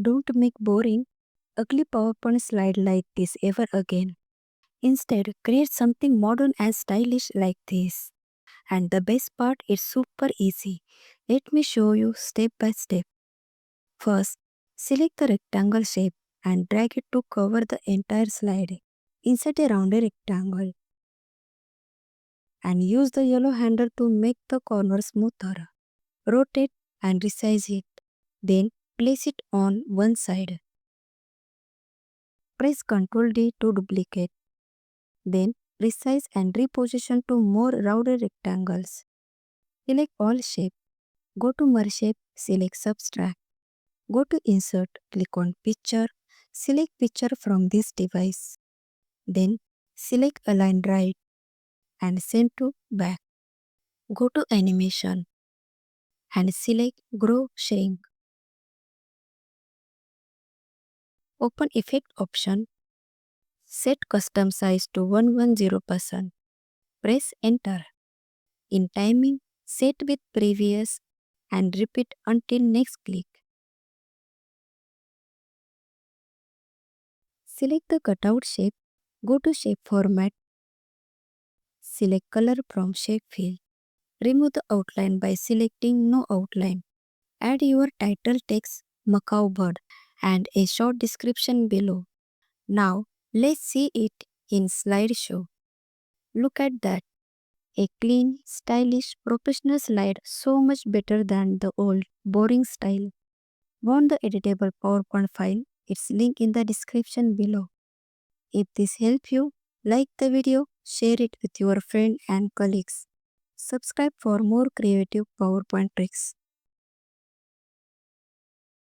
Don't make boring, ugly PowerPoint slide like this ever again. Instead, create something modern and stylish like this. And the best part is super easy. Let me show you step by step. First, select the rectangle shape and drag it to cover the entire slide. Insert a rounded rectangle and use the yellow handle to make the corner smoother. Rotate and resize it. Then place it on one side. Press Ctrl D to duplicate. Then resize and reposition to more rounded rectangles. Select all shape. Go to Merge Shape, select Subtract. Go to Insert, click on Picture. Select Picture from this device. Then select Align Right and send to Back. Go to Animation and select Grow Shrink. Open Effect option. Set custom size to 110%. Press Enter. In timing, set with previous and repeat until next click. Select the cutout shape. Go to Shape Format. Select Color from Shape Field. Remove the outline by selecting No Outline. Add your title text, Macau bird, and a short description below. Now, let's see it in slideshow. Look at that. A clean, stylish, professional slide so much better than the old, boring style. Want the editable PowerPoint file? Its link in the description below. If this helped you, like the video, share it with your friends and colleagues. Subscribe for more creative PowerPoint tricks.